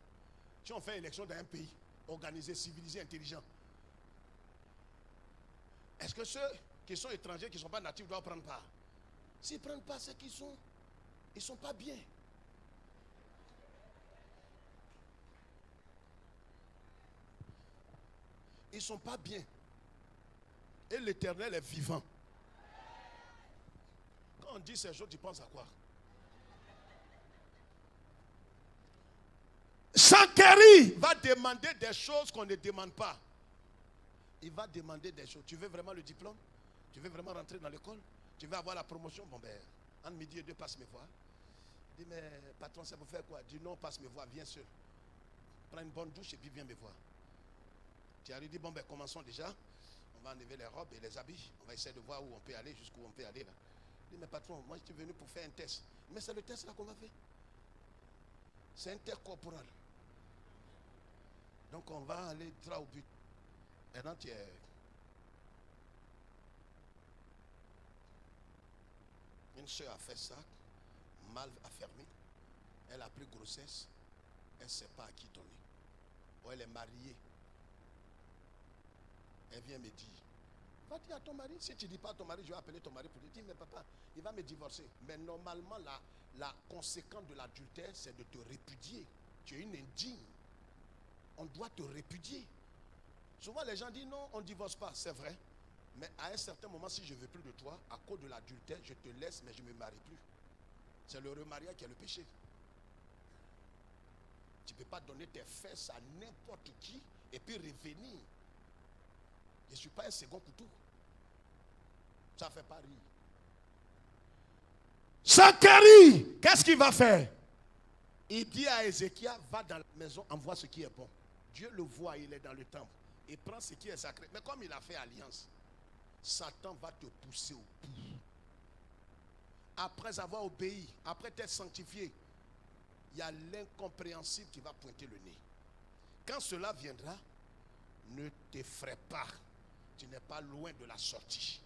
[SPEAKER 1] Si on fait élection dans un pays organisé, civilisé, intelligent, est-ce que ceux qui sont étrangers, qui ne sont pas natifs, doivent prendre part? S'ils ne prennent pas, c'est qu'ils sont, ils ne sont pas bien. Ils ne sont pas bien. Et l'Éternel est vivant. Quand on dit ces choses, tu penses à quoi? Sankéry va demander des choses qu'on ne demande pas. Il va demander des choses. Tu veux vraiment le diplôme? Tu veux vraiment rentrer dans l'école? Tu veux avoir la promotion? Bon ben, entre midi et 2, passe me voir. Il dit, mais patron, ça vous fait quoi? Dis non, passe me voir, viens seul. Prends une bonne douche et puis viens me voir. Thierry dit, bon ben, commençons déjà. On va enlever les robes et les habits. On va essayer de voir où on peut aller, jusqu'où on peut aller là. Il dit, mais patron, moi je suis venu pour faire un test. Mais c'est le test là qu'on va faire. C'est intercorporel. Donc on va aller droit au but. Maintenant tu es... Une soeur a fait ça, mal affermie. Elle a pris grossesse. Elle ne sait pas à qui donner. Ou elle est mariée. Elle vient me dire, va dire à ton mari, si tu ne dis pas à ton mari, je vais appeler ton mari pour lui dire, mais papa, il va me divorcer. Mais normalement, la conséquence de l'adultère, c'est de te répudier. Tu es une indigne. On doit te répudier. Souvent, les gens disent, non, on ne divorce pas. C'est vrai. Mais à un certain moment, si je ne veux plus de toi, à cause de l'adultère, je te laisse, mais je ne me marie plus. C'est le remariage qui est le péché. Tu ne peux pas donner tes fesses à n'importe qui et puis revenir. Je ne suis pas un second couteau. Ça ne fait pas rire. Sankéry, qu'est-ce qu'il va faire? Il dit à Ézéchias, va dans la maison, envoie ce qui est bon. Dieu le voit, il est dans le temple. Il prend ce qui est sacré. Mais comme il a fait alliance, Satan va te pousser au bout. Après avoir obéi, après t'être sanctifié, il y a l'incompréhensible qui va pointer le nez. Quand cela viendra, ne t'effraie pas. Tu n'es pas loin de la sortie.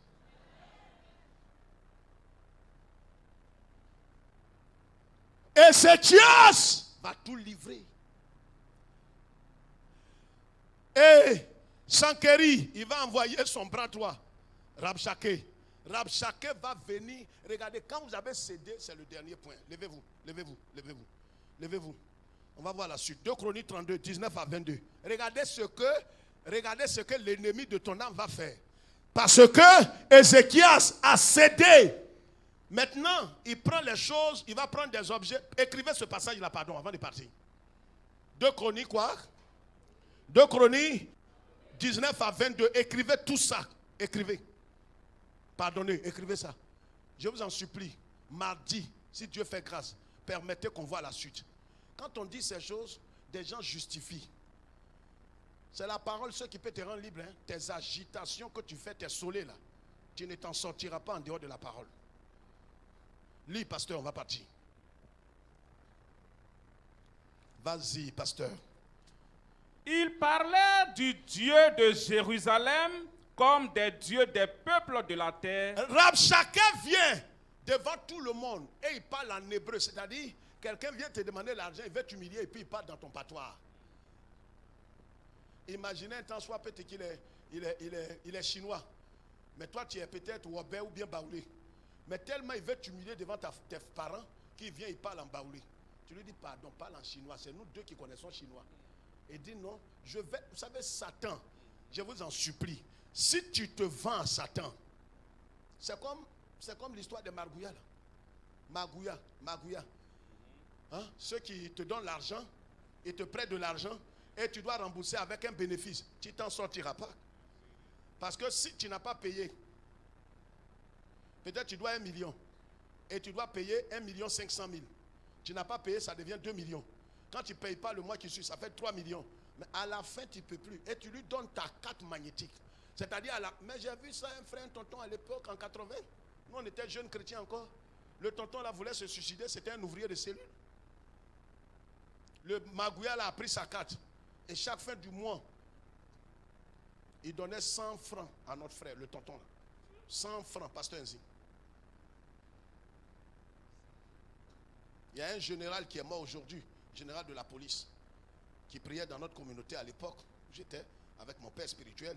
[SPEAKER 1] Ézéchias va tout livrer. Et Sankéry, il va envoyer son bras droit, Rabshakeh. Rabshakeh va venir. Regardez, quand vous avez cédé, c'est le dernier point. Levez-vous, levez-vous, levez-vous, levez-vous. On va voir la suite. 2 Chroniques 32, 19 à 22. Regardez ce que l'ennemi de ton âme va faire. Parce que Ézéchias a cédé. Maintenant, il prend les choses, il va prendre des objets. Écrivez ce passage-là, pardon, avant de partir. 2 Chroniques quoi? 2 Chroniques 19 à 22. Écrivez tout ça. Écrivez. Pardonnez, écrivez ça. Je vous en supplie. Mardi, si Dieu fait grâce, permettez qu'on voit la suite. Quand on dit ces choses, des gens justifient. C'est la parole, ce qui peut te rendre libre. Hein. Tes agitations que tu fais, tes saulés là, tu ne t'en sortiras pas en dehors de la parole. Lis, pasteur, on va partir. Vas-y, pasteur.
[SPEAKER 2] Il parlait du Dieu de Jérusalem comme des dieux des peuples de la terre.
[SPEAKER 1] Rabshakeh vient devant tout le monde et il parle en hébreu. C'est-à-dire, quelqu'un vient te demander l'argent, il veut t'humilier et puis il parle dans ton patois. Imaginez un temps, soit peut-être qu'il est chinois. Mais toi, tu es peut-être Wabé ou bien Baoulé. Mais tellement il veut t'humilier devant tes parents qu'il vient, il parle en Baoulé. Tu lui dis pardon, parle en chinois. C'est nous deux qui connaissons chinois. Et dit non, je vais. Vous savez, Satan, je vous en supplie. Si tu te vends à Satan, c'est comme l'histoire de Magouya là. Magouya. Hein? Ceux qui te donnent l'argent, ils te prêtent de l'argent et tu dois rembourser avec un bénéfice. Tu t'en sortiras pas. Parce que si tu n'as pas payé, peut-être tu dois 1 million et tu dois payer 1,5 million. Tu n'as pas payé, ça devient 2 millions. Quand tu ne payes pas le mois qui suit, ça fait 3 millions. Mais à la fin, tu ne peux plus. Et tu lui donnes ta carte magnétique. C'est-à-dire, mais j'ai vu ça, un frère, un tonton à l'époque, en 80. Nous, on était jeunes chrétiens encore. Le tonton là voulait se suicider, c'était un ouvrier de cellule. Le Magouya là a pris sa carte. Et chaque fin du mois, il donnait 100 francs à notre frère, le tonton là. 100 francs, pasteur Nzi. Il y a un général qui est mort aujourd'hui, général de la police, qui priait dans notre communauté à l'époque où j'étais avec mon père spirituel.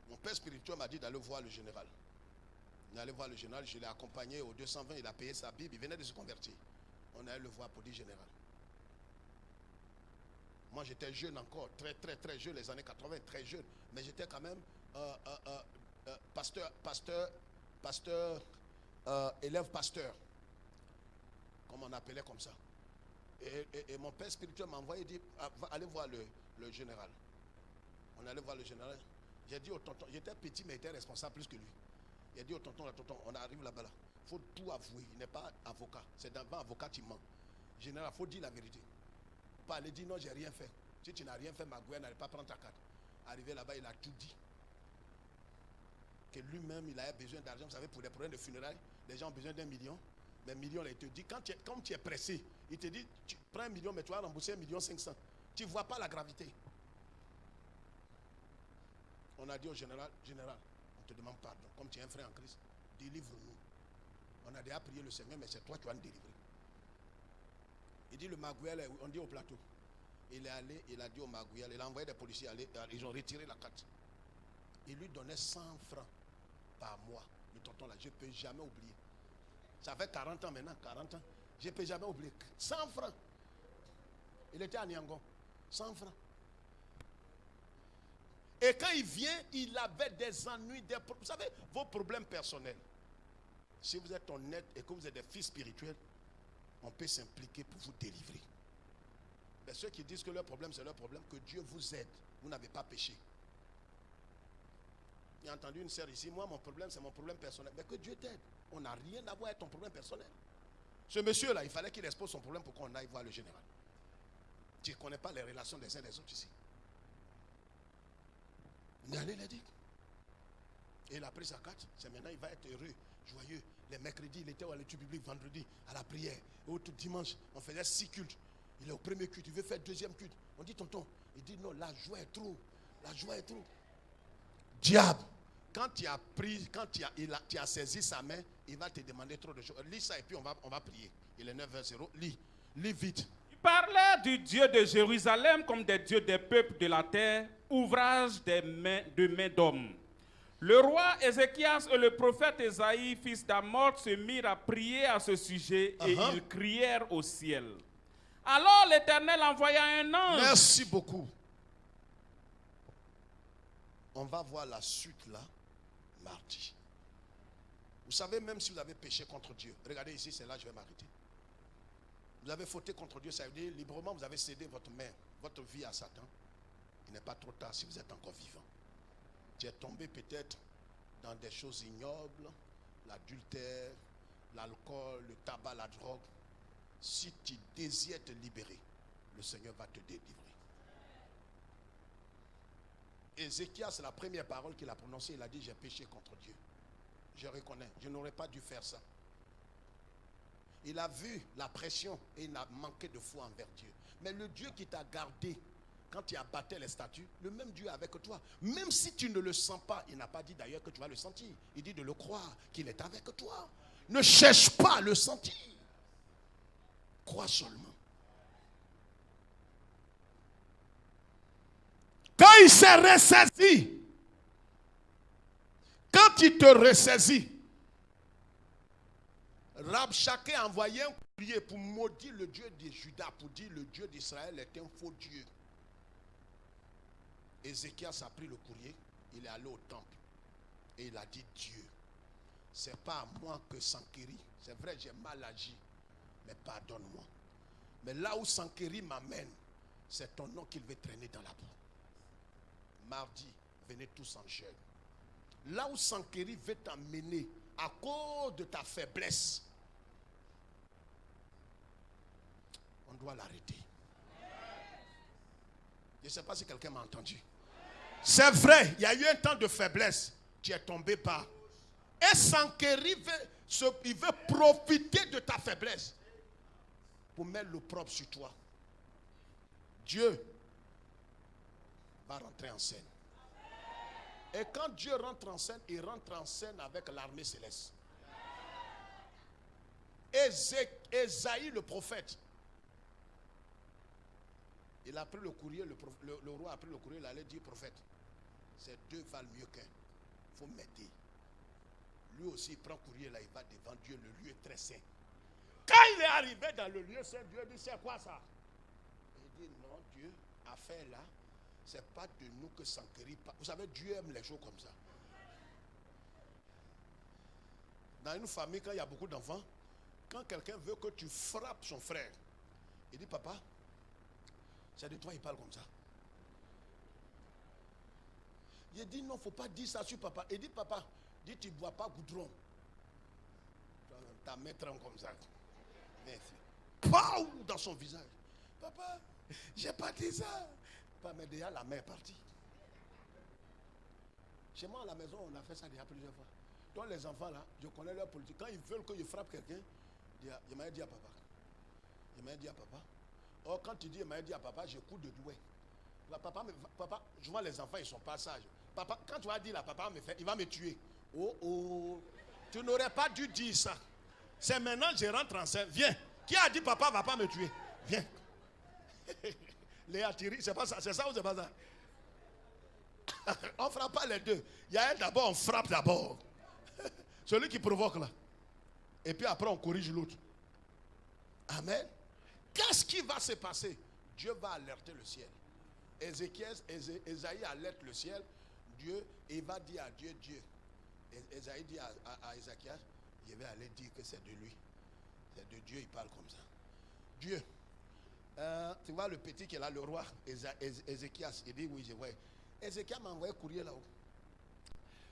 [SPEAKER 1] Mon père spirituel m'a dit d'aller voir le général. Il est allé voir le général, je l'ai accompagné au 220, il a payé sa Bible, il venait de se convertir. On est allé le voir pour dire général. Moi j'étais jeune encore, très jeune, les années 80, très jeune. Mais j'étais quand même élève pasteur, comme on appelait comme ça. Et mon père spirituel m'a envoyé, il dit, allez voir le général. On allait voir le général. J'ai dit au tonton, j'étais petit mais il était responsable plus que lui. Il a dit au tonton, on arrive là-bas là. Il faut tout avouer, il n'est pas avocat. C'est devant avocat tu mens. Général, il faut dire la vérité. Pas aller dire non, j'ai rien fait. Si tu n'as rien fait, Magouya n'allait pas prendre ta carte. Arrivé là-bas, il a tout dit. Que lui-même, il avait besoin d'argent. Vous savez, pour les problèmes de funérailles, les gens ont besoin d'1 million. Mais 1 million, il te dit, comme tu es pressé, il te dit, tu prends 1 million, mais tu vas rembourser 1,5 million. Tu ne vois pas la gravité. On a dit au général, on te demande pardon. Comme tu es un frère en Christ, délivre-nous. On a déjà prié le Seigneur, mais c'est toi qui vas nous délivrer. Il dit le Magouya, on dit au plateau. Il est allé, il a dit au Magouya, il a envoyé des policiers aller, ils ont retiré la carte. Il lui donnait 100 francs par mois. Le tonton là, je ne peux jamais oublier. Ça fait 40 ans maintenant, 40 ans. Je ne peux jamais oublier. 100 francs. Il était à Niangon. 100 francs. Et quand il vient, il avait des ennuis, vous savez, vos problèmes personnels. Si vous êtes honnête et que vous êtes des fils spirituels, on peut s'impliquer pour vous délivrer. Mais ceux qui disent que leur problème, c'est leur problème, que Dieu vous aide. Vous n'avez pas péché. J'ai entendu une sœur ici, moi mon problème c'est mon problème personnel. Mais que Dieu t'aide. On n'a rien à voir avec ton problème personnel. Ce monsieur-là, il fallait qu'il expose son problème pour qu'on aille voir le général. Tu ne connais pas les relations des uns des autres ici. Il est allé, il a dit. Et il a pris sa carte. C'est maintenant, il va être heureux, joyeux. Les mercredis, il était à l'étude biblique, vendredi, à la prière. Et tout dimanche, on faisait 6 cultes. Il est au premier culte, il veut faire deuxième culte. On dit tonton, il dit non, la joie est trop. La joie est trop. Diable, quand tu as pris, quand tu as saisi sa main, il va te demander trop de choses. Lis ça et puis on va prier. Il est 9h00. Lis vite.
[SPEAKER 2] Il parlait du Dieu de Jérusalem comme des dieux des peuples de la terre, ouvrage de mains d'hommes. Le roi Ézéchias et le prophète Ésaïe, fils d'Amoz, se mirent à prier à ce sujet et ils crièrent au ciel. Alors l'Éternel envoya un ange.
[SPEAKER 1] Merci beaucoup. On va voir la suite là, mardi. Vous savez, même si vous avez péché contre Dieu, regardez ici, c'est là que je vais m'arrêter. Vous avez fauté contre Dieu, ça veut dire librement, vous avez cédé votre main, votre vie à Satan. Il n'est pas trop tard si vous êtes encore vivant. Tu es tombé peut-être dans des choses ignobles, l'adultère, l'alcool, le tabac, la drogue. Si tu désires te libérer, le Seigneur va te délivrer. Ézéchias, c'est la première parole qu'il a prononcée. Il a dit, j'ai péché contre Dieu. Je reconnais, je n'aurais pas dû faire ça. Il a vu la pression et il a manqué de foi envers Dieu. Mais le Dieu qui t'a gardé quand tu as battu les statues, le même Dieu est avec toi. Même si tu ne le sens pas, il n'a pas dit d'ailleurs que tu vas le sentir. Il dit de le croire, qu'il est avec toi. Ne cherche pas à le sentir. Crois seulement. Quand il s'est ressaisi, quand il te ressaisit, Rabshakeh a envoyé un courrier pour maudire le Dieu de Juda, pour dire le Dieu d'Israël est un faux Dieu. Ézéchias a pris le courrier, il est allé au temple et il a dit Dieu, c'est pas à moi que Sankeri, c'est vrai j'ai mal agi, mais pardonne-moi. Mais là où Sankeri m'amène, c'est ton nom qu'il veut traîner dans la boue. Mardi, venez tous en jeûne. Là où Sankeri veut t'emmener à cause de ta faiblesse, on doit l'arrêter. Je ne sais pas si quelqu'un m'a entendu. C'est vrai, il y a eu un temps de faiblesse. Tu es tombé par. Et Sankeri il veut profiter de ta faiblesse pour mettre l'opprobre sur toi. Dieu va rentrer en scène. Et quand Dieu rentre en scène, il rentre en scène avec l'armée céleste. Ésaïe le prophète, il a pris le courrier, le roi a pris le courrier, il allait dire prophète, ces deux valent mieux qu'un. Il faut m'aider. Lui aussi il prend courrier là, il va devant Dieu, le lieu est très saint. Quand il est arrivé dans le lieu saint, Dieu dit c'est quoi ça? Il dit non, Dieu, affaire là, c'est pas de nous que Sankeri. Vous savez, Dieu aime les choses comme ça. Dans une famille, quand il y a beaucoup d'enfants, quand quelqu'un veut que tu frappes son frère, il dit papa, c'est de toi il parle comme ça. Il dit non, il ne faut pas dire ça sur papa. Il dit papa, dis tu ne bois pas goudron. Ta main tremble comme ça. Pow dans son visage. Papa, j'ai pas dit ça. Papa, mais déjà la main est partie. Chez moi à la maison, on a fait ça déjà plusieurs fois. Donc les enfants là, je connais leur politique. Quand ils veulent que je frappe quelqu'un, je m'avais dit à papa. Je m'avais dit à papa. Or quand tu dis je m'avais dit à papa, je cours de doué. Papa, je vois les enfants, ils ne sont pas sages. Papa, quand tu vas dire là, papa il va me tuer. Oh oh, tu n'aurais pas dû dire ça. C'est maintenant que je rentre en scène. Viens. Qui a dit papa ne va pas me tuer? Viens. Léa Thierry, c'est pas ça, c'est ça ou c'est pas ça? On ne frappe pas les deux. Il y a un d'abord, on frappe d'abord. Celui qui provoque là. Et puis après on corrige l'autre. Amen. Qu'est-ce qui va se passer? Dieu va alerter le ciel. Ésaïe alerte le ciel. Dieu, et il va dire à Dieu, Dieu. Ésaïe dit à Ézéchias, je vais aller dire que c'est de lui. C'est de Dieu, il parle comme ça. Dieu. Tu vois le petit qui est là, le roi, Ézéchias, il dit oui, je vois. Ézéchias m'a envoyé un courrier là-haut.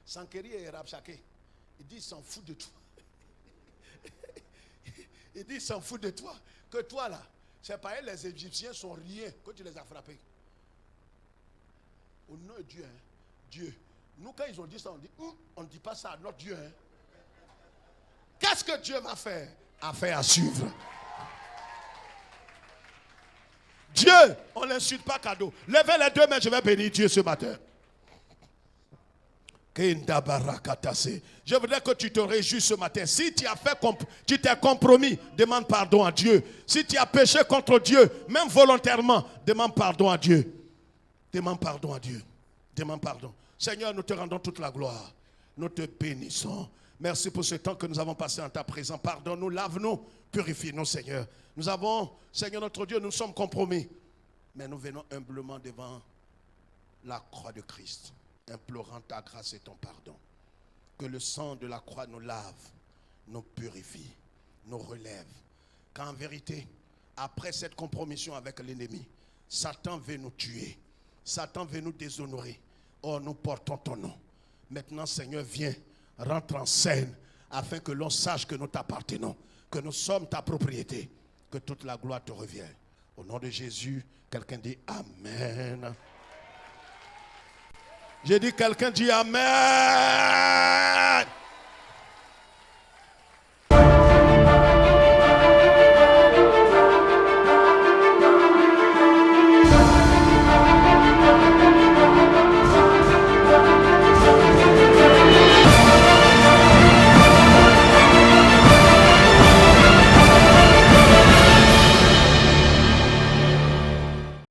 [SPEAKER 1] Sankeri et Rabshakeh. Il dit, il s'en fout de toi. Il dit, il s'en fout de toi. Que toi là, c'est pas les Égyptiens sont rien que tu les as frappés. Au nom de Dieu, hein, Dieu. Nous quand ils ont dit ça, on ne dit pas ça à notre Dieu. Hein. Qu'est-ce que Dieu va faire? Affaire à suivre. Dieu, on ne l'insulte pas cadeau. Levez les deux mains, je vais bénir Dieu ce matin. Je voudrais que tu te réjouisses ce matin. Si tu as tu t'es compromis, demande pardon à Dieu. Si tu as péché contre Dieu, même volontairement, demande pardon à Dieu. Demande pardon à Dieu. Demande pardon. Seigneur, nous te rendons toute la gloire. Nous te bénissons. Merci pour ce temps que nous avons passé en ta présence. Pardonne-nous, lave-nous, purifie-nous, Seigneur. Nous avons, Seigneur notre Dieu, nous sommes compromis. Mais nous venons humblement devant la croix de Christ, implorant ta grâce et ton pardon. Que le sang de la croix nous lave, nous purifie, nous relève. Qu'en vérité, après cette compromission avec l'ennemi, Satan veut nous tuer. Satan veut nous déshonorer. Or, nous portons ton nom. Maintenant, Seigneur, viens, rentre en scène, afin que l'on sache que nous t'appartenons, que nous sommes ta propriété, que toute la gloire te revienne. Au nom de Jésus, quelqu'un dit Amen. J'ai dit, quelqu'un dit Amen.